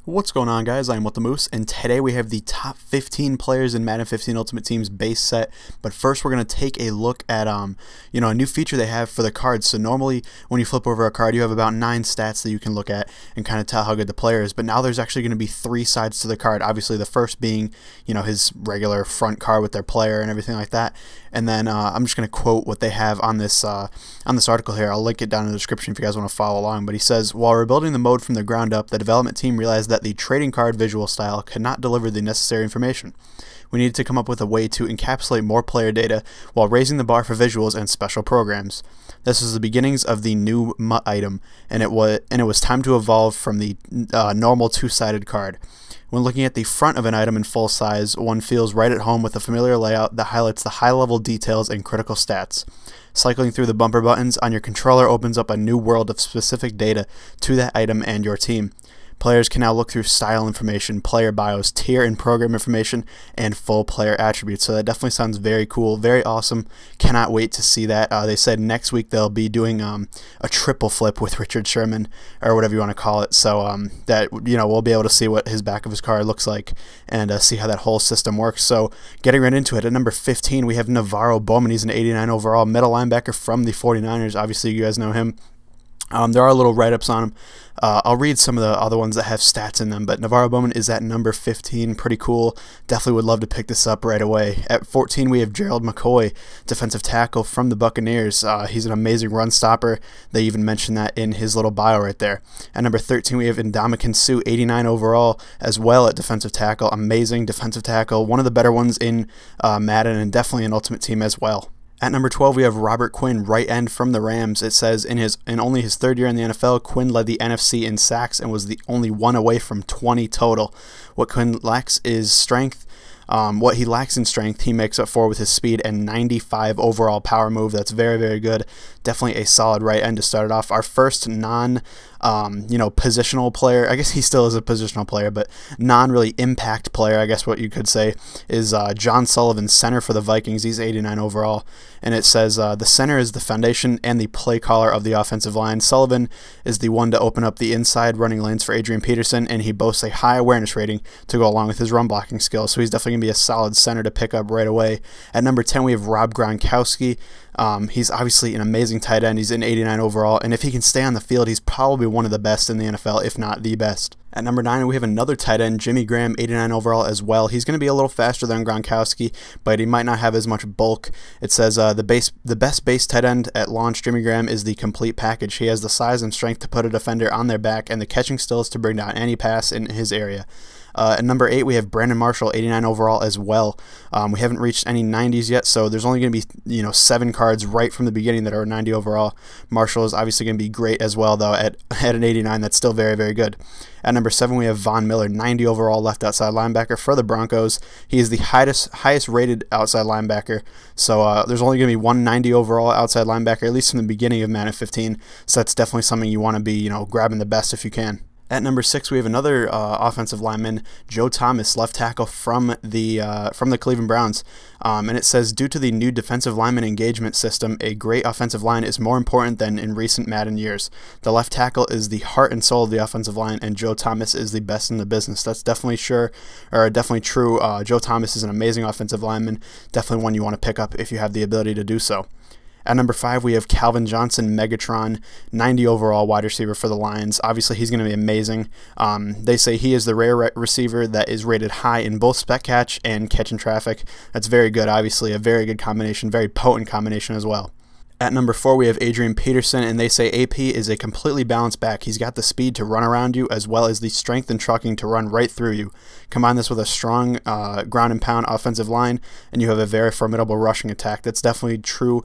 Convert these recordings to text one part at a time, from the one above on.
What's going on, guys? I'm the Moose, and today we have the top 15 players in Madden 15 Ultimate Team's base set. But first, we're going to take a look at a new feature they have for the cards. So normally, when you flip over a card, you have about 9 stats that you can look at and kind of tell how good the player is. But now there's actually going to be 3 sides to the card. Obviously, the first being his regular front card with their player and everything like that. And then I'm just going to quote what they have on this article here. I'll link it down in the description if you guys want to follow along. But he says, while rebuilding the mode from the ground up, the development team realized that the trading card visual style could not deliver the necessary information. We needed to come up with a way to encapsulate more player data while raising the bar for visuals and special programs. This was the beginnings of the new MUT item, and it was time to evolve from the normal two-sided card. When looking at the front of an item in full size, one feels right at home with a familiar layout that highlights the high-level details and critical stats. Cycling through the bumper buttons on your controller opens up a new world of specific data to that item and your team. Players can now look through style information, player bios, tier and program information, and full player attributes. So that definitely sounds very cool, very awesome. Cannot wait to see that. They said next week they'll be doing a triple flip with Richard Sherman, or whatever you want to call it. So that we'll be able to see what his back of his card looks like and see how that whole system works. So getting right into it, at number 15 we have BOWMAN. He's an 89 overall middle linebacker from the 49ers. Obviously you guys know him. There are little write-ups on him. I'll read some of the other ones that have stats in them, but BOWMAN is at number 15. Pretty cool. Definitely would love to pick this up right away. At 14, we have Gerald McCoy, defensive tackle from the Buccaneers. He's an amazing run stopper. They even mentioned that in his little bio right there. At number 13, we have Ndamukong Suh, 89 overall, as well at defensive tackle. Amazing defensive tackle. One of the better ones in Madden, and definitely an Ultimate Team as well. At number 12, we have QUINN, right end from the Rams. It says in only his 3rd year in the NFL, Quinn led the NFC in sacks and was the only one away from 20 total. What Quinn lacks is strength. What he lacks in strength, he makes up for with his speed and 95 overall power move. That's very, very good. Definitely a solid right end to start it off. Our first positional player, I guess he still is a positional player, but non-really impact player, I guess what you could say, is John Sullivan, center for the Vikings. He's 89 overall. And it says the center is the foundation and the play caller of the offensive line. Sullivan is the one to open up the inside running lanes for Adrian Peterson, and he boasts a high awareness rating to go along with his run blocking skills. So he's definitely going to be a solid center to pick up right away. At number 10, we have GRONKOWSKI. He's obviously an amazing tight end. He's an 89 overall, and if he can stay on the field, he's probably one of the best in the NFL, if not the best. At number 9, we have another tight end, Jimmy Graham, 89 overall as well. He's going to be a little faster than GRONKOWSKI, but he might not have as much bulk. It says the best base tight end at launch, Jimmy Graham, is the complete package. He has the size and strength to put a defender on their back, and the catching skills to bring down any pass in his area. At number 8, we have Brandon Marshall, 89 overall as well. We haven't reached any 90s yet, so there's only going to be 7 cards right from the beginning that are 90 overall. Marshall is obviously going to be great as well, though. At an 89, that's still very, very good. At number 7, we have Von Miller, 90 overall left outside linebacker for the Broncos. He is the highest rated outside linebacker, so there's only going to be one 90 overall outside linebacker, at least from the beginning of Madden 15, so that's definitely something you want to be grabbing the best if you can. At number 6, we have another offensive lineman, Joe Thomas, left tackle from the Cleveland Browns. And it says, due to the new defensive lineman engagement system, a great offensive line is more important than in recent Madden years. The left tackle is the heart and soul of the offensive line, and Joe Thomas is the best in the business. That's definitely true. Joe Thomas is an amazing offensive lineman. Definitely one you want to pick up if you have the ability to do so. At number 5, we have Calvin Johnson, Megatron, 90 overall wide receiver for the Lions. Obviously, he's going to be amazing. They say he is the rare receiver that is rated high in both spec catch and catch in traffic. That's very good, obviously. A very good combination, very potent combination as well. At number 4, we have Adrian Peterson, and they say AP is a completely balanced back. He's got the speed to run around you as well as the strength and trucking to run right through you. Combine this with a strong ground and pound offensive line, and you have a very formidable rushing attack. That's definitely true.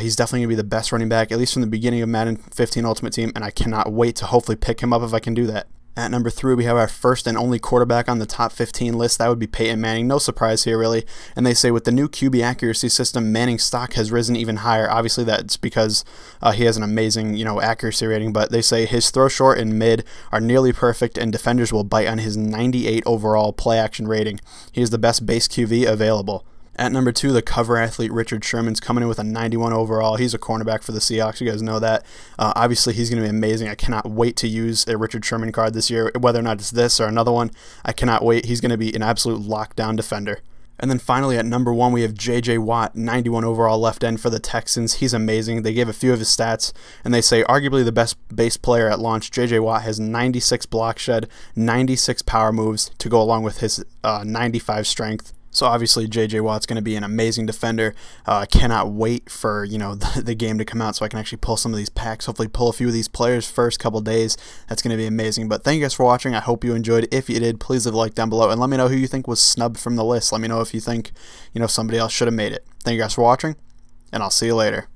He's definitely going to be the best running back, at least from the beginning of Madden 15 Ultimate Team, and I cannot wait to hopefully pick him up if I can do that. At number 3, we have our first and only quarterback on the top 15 list. That would be Peyton Manning. No surprise here, really. And they say with the new QB accuracy system, Manning's stock has risen even higher. Obviously, that's because he has an amazing, accuracy rating. But they say his throw short and mid are nearly perfect, and defenders will bite on his 98 overall play action rating. He is the best base QB available. At number 2, the cover athlete Richard Sherman's coming in with a 91 overall. He's a cornerback for the Seahawks. You guys know that. Obviously, he's going to be amazing. I cannot wait to use a Richard Sherman card this year, whether or not it's this or another one. I cannot wait. He's going to be an absolute lockdown defender. And then finally at number 1, we have J.J. Watt, 91 overall left end for the Texans. He's amazing. They gave a few of his stats, and they say arguably the best base player at launch. J.J. Watt has 96 block shed, 96 power moves to go along with his 95 strength. So obviously J.J. Watt's going to be an amazing defender. Cannot wait for the game to come out so I can actually pull some of these packs. Hopefully pull a few of these players first couple days. That's going to be amazing. But thank you guys for watching. I hope you enjoyed. If you did, please leave a like down below and let me know who you think was snubbed from the list. Let me know if you think somebody else should have made it. Thank you guys for watching, and I'll see you later.